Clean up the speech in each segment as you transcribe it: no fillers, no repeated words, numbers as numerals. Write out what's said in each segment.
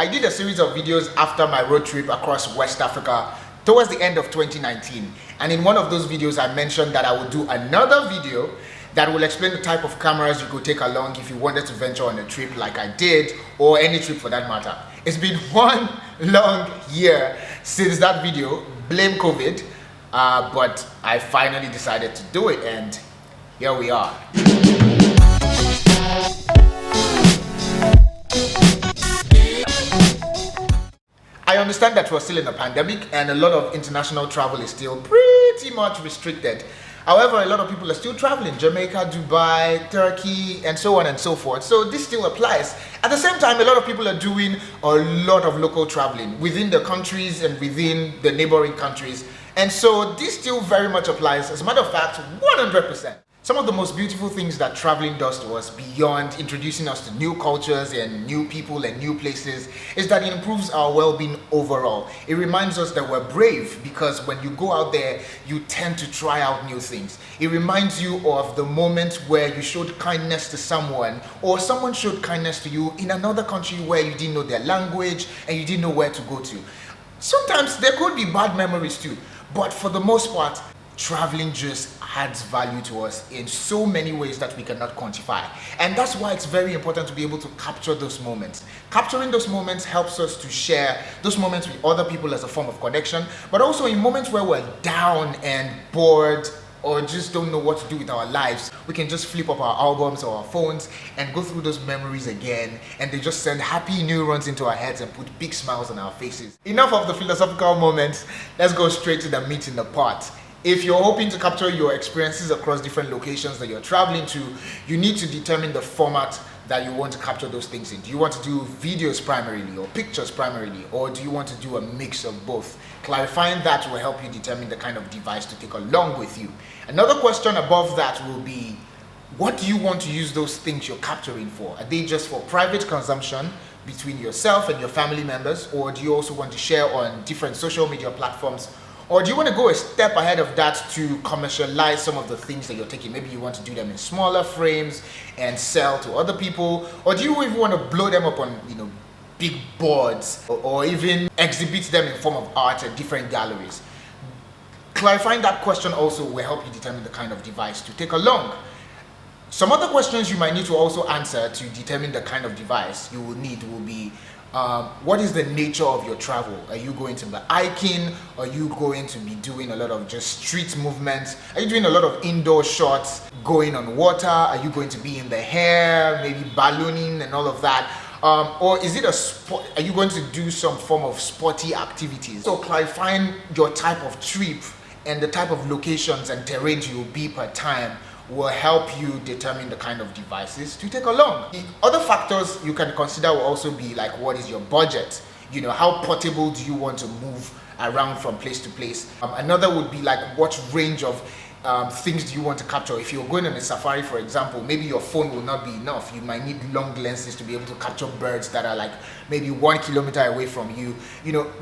I did a series of videos after my road trip across West Africa towards the end of 2019, and in one of those videos I mentioned that I would do another video that will explain the type of cameras you could take along if you wanted to venture on a trip like I did, or any trip for that matter. It's been one long year since that video, blame COVID, but I finally decided to do it, and here we are. I understand that we're still in a pandemic and a lot of international travel is still pretty much restricted. However, a lot of people are still traveling: Jamaica, Dubai, Turkey, and so on and so forth. So this still applies. At the same time, a lot of people are doing a lot of local traveling within the countries and within the neighboring countries. And so this still very much applies. As a matter of fact, 100%. Some of the most beautiful things that traveling does to us, beyond introducing us to new cultures and new people and new places, is that it improves our well-being overall. It reminds us that we're brave, because when you go out there, you tend to try out new things. It reminds you of the moment where you showed kindness to someone, or someone showed kindness to you in another country where you didn't know their language and you didn't know where to go to. Sometimes there could be bad memories too, but for the most part, traveling just adds value to us in so many ways that we cannot quantify. And that's why it's very important to be able to capture those moments. Capturing those moments helps us to share those moments with other people as a form of connection, but also in moments where we're down and bored or just don't know what to do with our lives, we can just flip up our albums or our phones and go through those memories again, and they just send happy neurons into our heads and put big smiles on our faces. Enough of the philosophical moments, let's go straight to the meat in the pot. If you're hoping to capture your experiences across different locations that you're traveling to, you need to determine the format that you want to capture those things in. Do you want to do videos primarily, or pictures primarily, or do you want to do a mix of both? Clarifying that will help you determine the kind of device to take along with you. Another question above that will be, what do you want to use those things you're capturing for? Are they just for private consumption between yourself and your family members, or do you also want to share on different social media platforms? Or do you want to go a step ahead of that to commercialize some of the things that you're taking? Maybe you want to do them in smaller frames and sell to other people. Or do you even want to blow them up on, big boards, or even exhibit them in form of art at different galleries? Clarifying that question also will help you determine the kind of device to take along. Some other questions you might need to also answer to determine the kind of device you will need will be, what is the nature of your travel? Are you going to be hiking? Are you going to be doing a lot of just street movements? Are you doing a lot of indoor shots, going on water? Are you going to be in the air, maybe ballooning and all of that? Or is it a sport? Are you going to do some form of sporty activities? So clarifying your type of trip and the type of locations and terrains you will be per time will help you determine the kind of devices to take along. The other factors you can consider will also be like, what is your budget? How portable do you want to move around from place to place? Another would be like, what range of things do you want to capture? If you're going on a safari, for example, maybe your phone will not be enough. You might need long lenses to be able to capture birds that are like maybe 1 kilometer away from you.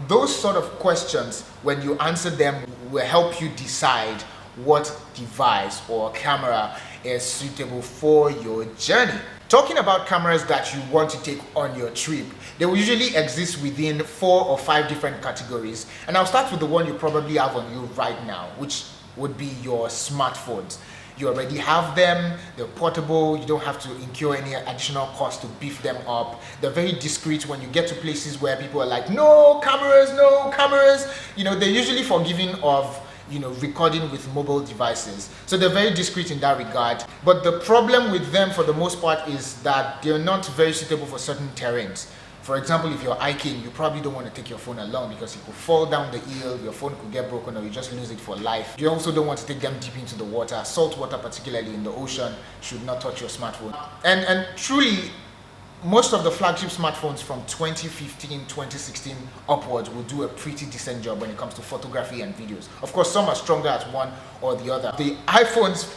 Those sort of questions, when you answer them, will help you decide what device or camera is suitable for your journey. Talking about cameras that you want to take on your trip, they will usually exist within 4 or 5 different categories. And I'll start with the one you probably have on you right now, which would be your smartphones. You already have them, they're portable, you don't have to incur any additional cost to beef them up. They're very discreet. When you get to places where people are like, no cameras, they're usually forgiving of recording with mobile devices. So they're very discreet in that regard. But the problem with them for the most part is that they're not very suitable for certain terrains. For example, if you're hiking, you probably don't want to take your phone along because you could fall down the hill, your phone could get broken, or you just lose it for life. You also don't want to take them deep into the water. Salt water, particularly in the ocean, should not touch your smartphone. And truly, most of the flagship smartphones from 2015, 2016 upwards will do a pretty decent job when it comes to photography and videos. Of course, some are stronger at one or the other. The iPhones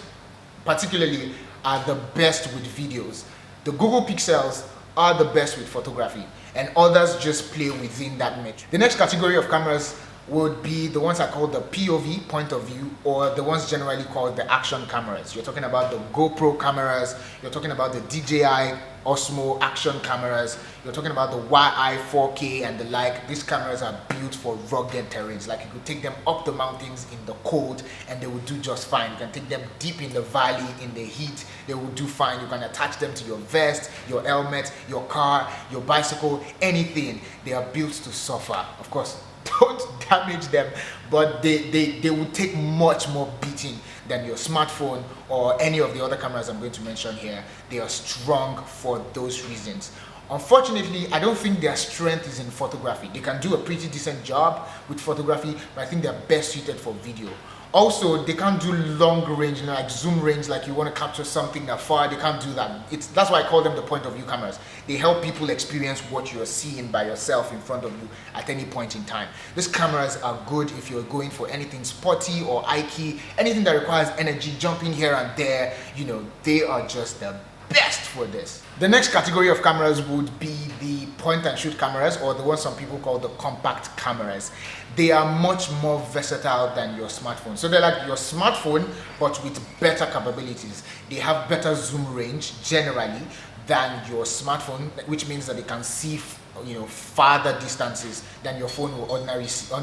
particularly are the best with videos. The Google Pixels are the best with photography, and others just play within that metric. The next category of cameras would be the ones I call the POV, point of view, or the ones generally called the action cameras. You're talking about the GoPro cameras, you're talking about the DJI Osmo action cameras. You're talking about the YI 4K and the like. These cameras are built for rugged terrains. Like you could take them up the mountains in the cold and they would do just fine. You can take them deep in the valley in the heat, they will do fine. You can attach them to your vest, your helmet, your car, your bicycle, anything. They are built to suffer. Of course, don't damage them, but they will take much more beating than your smartphone or any of the other cameras I'm going to mention here. They are strong for those reasons. Unfortunately, I don't think their strength is in photography. They can do a pretty decent job with photography, but I think they're best suited for video. Also, they can't do long range, like zoom range, like you want to capture something that far. They can't do that. That's why I call them the point of view cameras. They help people experience what you're seeing by yourself in front of you at any point in time. These cameras are good if you're going for anything sporty or hikey, anything that requires energy, jumping here and there. You know, they are just the best for this. The next category of cameras would be the point and shoot cameras, or the ones some people call the compact cameras. They are much more versatile than your smartphone. So they're like your smartphone, but with better capabilities. They have better zoom range generally than your smartphone, which means that they can see, you know, farther distances than your phone will ordinarily see.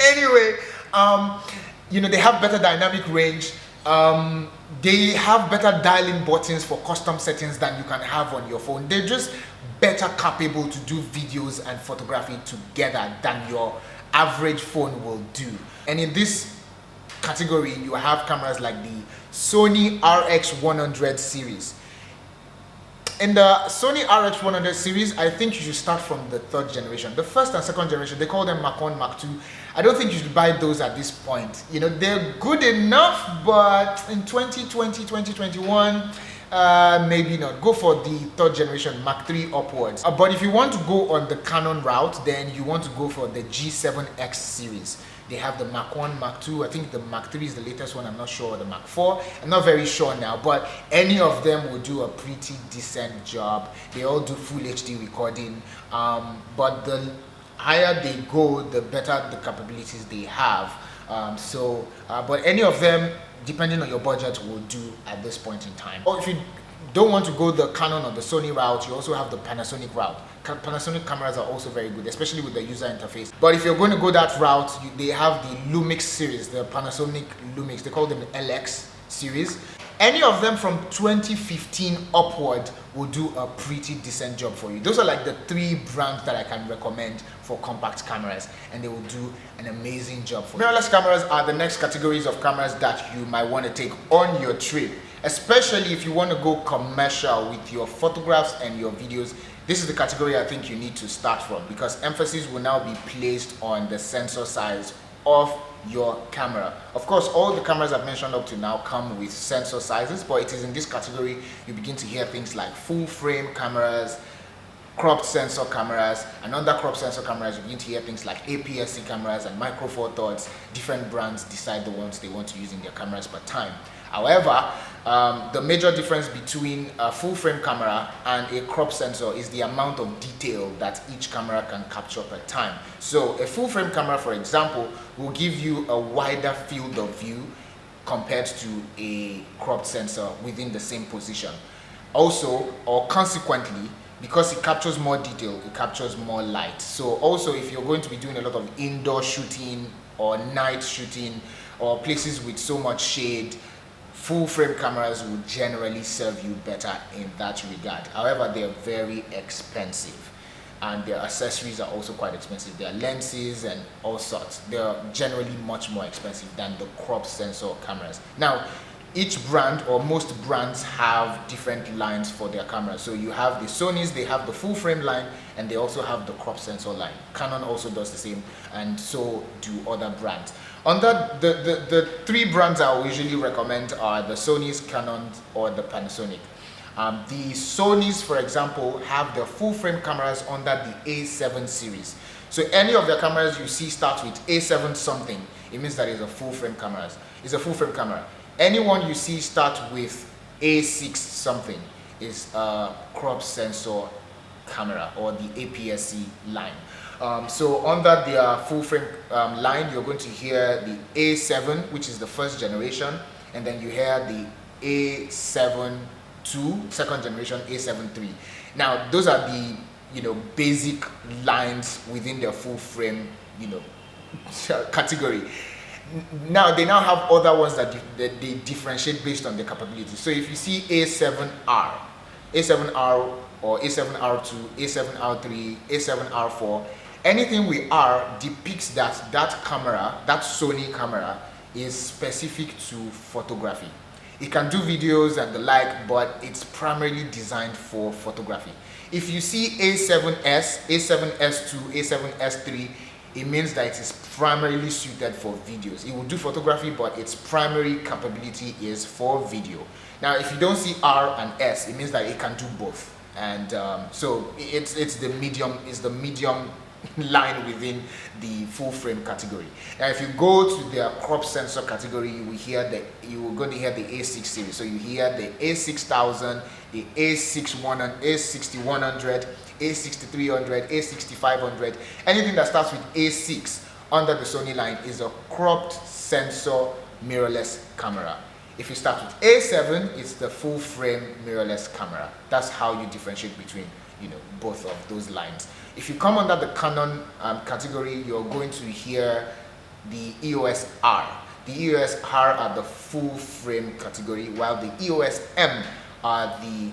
Anyway, you know, they have better dynamic range. They have better dialing buttons for custom settings than you can have on your phone. They're just better capable to do videos and photography together than your average phone will do. And in this category, you have cameras like the Sony RX100 series. In the Sony RX100 series, I think you should start from the third generation. The first and second generation, they call them Mark 1, Mark 2. I don't think you should buy those at this point. You know, they're good enough, but in 2020, 2021, maybe not. Go for the third generation, Mark 3 upwards. But if you want to go on the Canon route, then you want to go for the G7X series. They have the Mark 1, Mark 2, I think the Mark 3 is the latest one, I'm not sure, the Mark 4, I'm not very sure now, but any of them will do a pretty decent job. They all do full HD recording, but the higher they go, the better the capabilities they have. But any of them, depending on your budget, will do at this point in time. Or if you don't want to go the Canon or the Sony route, you also have the Panasonic route. Panasonic cameras are also very good, especially with the user interface. But if you're going to go that route, they have the Lumix series, the Panasonic Lumix. They call them the LX series. Any of them from 2015 upward will do a pretty decent job for you. Those are like the three brands that I can recommend for compact cameras, and they will do an amazing job for you. Mirrorless cameras are the next categories of cameras that you might want to take on your trip, especially if you want to go commercial with your photographs and your videos. This is the category I think you need to start from, because emphasis will now be placed on the sensor size of your camera. Of course, all the cameras I've mentioned up to now come with sensor sizes, but it is in this category you begin to hear things like full frame cameras, cropped sensor cameras, and under cropped sensor cameras you begin to hear things like APS-C cameras and micro four thirds. Different brands decide the ones they want to use in their cameras per time. However, the major difference between a full frame camera and a crop sensor is the amount of detail that each camera can capture per time. So a full frame camera, for example, will give you a wider field of view compared to a cropped sensor within the same position. Also, or consequently, because it captures more detail, it captures more light. So also, if you're going to be doing a lot of indoor shooting or night shooting or places with so much shade, full frame cameras will generally serve you better in that regard. However, they are very expensive and their accessories are also quite expensive. Their lenses and all sorts, they are generally much more expensive than the crop sensor cameras. Now, each brand or most brands have different lines for their cameras. So you have the Sonys, they have the full frame line, and they also have the crop sensor line. Canon also does the same, and so do other brands. Under the three brands I will usually recommend are the Sonys, Canon, or the Panasonic. The Sonys, for example, have their full frame cameras under the A7 series. So any of their cameras you see start with A7 something, it means that it's a full frame camera. It's a full frame camera. Anyone you see start with A6 something is a crop sensor camera or the APS-C line. So under their full frame line, you're going to hear the A7, which is the first generation, and then you hear the A7 II, second generation, A7 III. Now those are the basic lines within their full frame category. Now they now have other ones that they differentiate based on their capability. So if you see A7R or A7R2, A7R3, A7R4, anything with R depicts that camera, that Sony camera, is specific to photography. It can do videos and the like, but it's primarily designed for photography. If you see A7S, A7S2, A7S3, it means that it is primarily suited for videos. It will do photography, but its primary capability is for video. Now, if you don't see R and S, it means that it can do both. And so it's the medium line within the full frame category. Now if you go to their crop sensor category, you're going to hear the A6 series. So you hear the A6000, the A6100, A6100, A6300, A6500. Anything that starts with A6 under the Sony line is a cropped sensor mirrorless camera. If you start with A7, it's the full frame mirrorless camera. That's how you differentiate between both of those lines. If you come under the Canon category, you're going to hear the EOS R. The EOS R are the full frame category, while the EOS M are the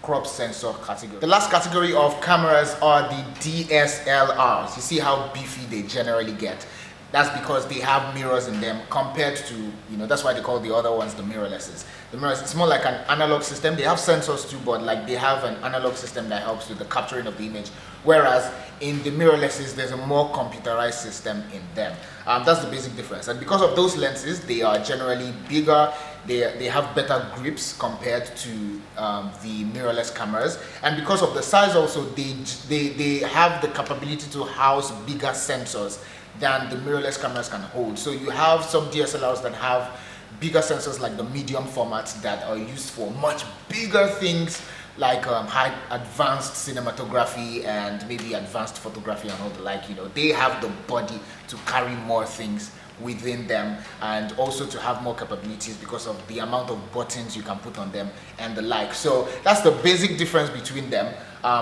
crop sensor category. The last category of cameras are the DSLRs. You see how beefy they generally get. That's because they have mirrors in them compared to, that's why they call the other ones the mirrorlesses. The mirrors, it's more like an analog system. They have sensors too, but like they have an analog system that helps with the capturing of the image. Whereas in the mirrorlesses, there's a more computerized system in them. That's the basic difference. And because of those lenses, they are generally bigger. They have better grips compared to the mirrorless cameras. And because of the size also, they have the capability to house bigger sensors than the mirrorless cameras can hold. So you have some DSLRs that have bigger sensors like the medium formats that are used for much bigger things like high advanced cinematography and maybe advanced photography and all the like. They have the body to carry more things within them and also to have more capabilities because of the amount of buttons you can put on them and the like. So that's the basic difference between them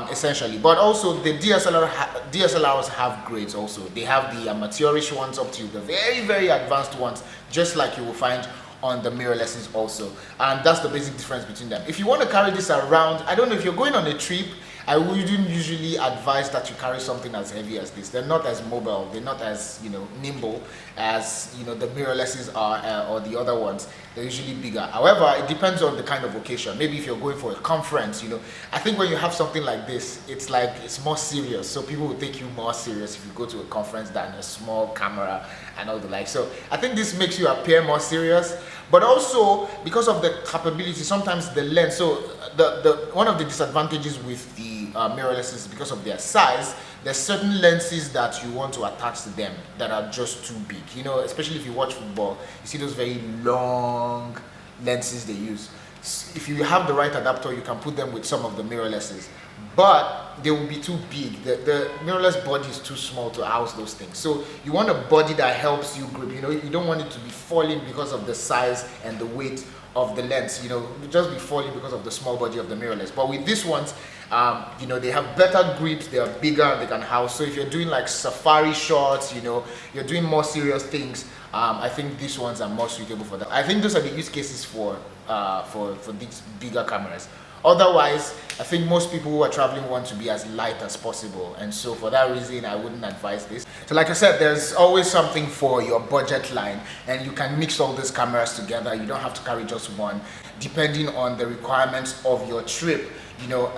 essentially. But also the DSLRs have grades also. They have the amateurish ones up to the very, very advanced ones, just like you will find on the mirrorlesses also. And that's the basic difference between them. If you want to carry this around, I don't know, if you're going on a trip, I wouldn't usually advise that you carry something as heavy as this. They're not as mobile, they're not as nimble as the mirrorlesses are or the other ones. They're usually bigger. However, it depends on the kind of occasion. Maybe if you're going for a conference, I think when you have something like this, it's more serious. So people will take you more serious if you go to a conference than a small camera and all the like. So I think this makes you appear more serious. But also because of the capability, sometimes the lens. So one of the disadvantages with the mirrorless is because of their size. There's certain lenses that you want to attach to them that are just too big. Especially if you watch football, you see those very long lenses they use. If you have the right adapter, you can put them with some of the mirrorlesses, but they will be too big. The mirrorless body is too small to house those things. So you want a body that helps you grip. You don't want it to be falling because of the size and the weight of the lens. Just be falling because of the small body of the mirrorless. But with these ones, they have better grips, they are bigger, they can house. So if you're doing like safari shots, you're doing more serious things, I think these ones are more suitable for that. I think those are the use cases for these bigger cameras. Otherwise, I think most people who are traveling want to be as light as possible, and so for that reason I wouldn't advise this. So like I said, there's always something for your budget line, and you can mix all these cameras together. You don't have to carry just one, depending on the requirements of your trip,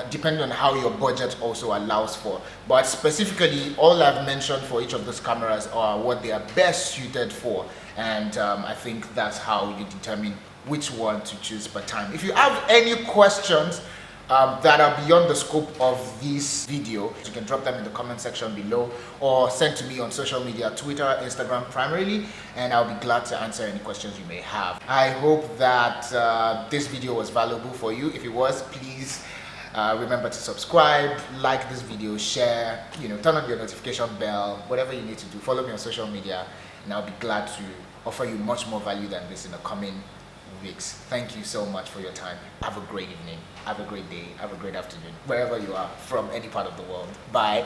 depending on how your budget also allows for. But specifically, all I've mentioned for each of those cameras are what they are best suited for, and I think that's how you determine which one to choose per time. If you have any questions that are beyond the scope of this video, you can drop them in the comment section below or send to me on social media, Twitter, Instagram primarily, and I'll be glad to answer any questions you may have. I hope that this video was valuable for you. If it was, please Remember to subscribe, like this video, share, turn on your notification bell, whatever you need to do. Follow me on social media, and I'll be glad to offer you much more value than this in the coming weeks. Thank you so much for your time. Have a great evening, have a great day, have a great afternoon, wherever you are from any part of the world. Bye.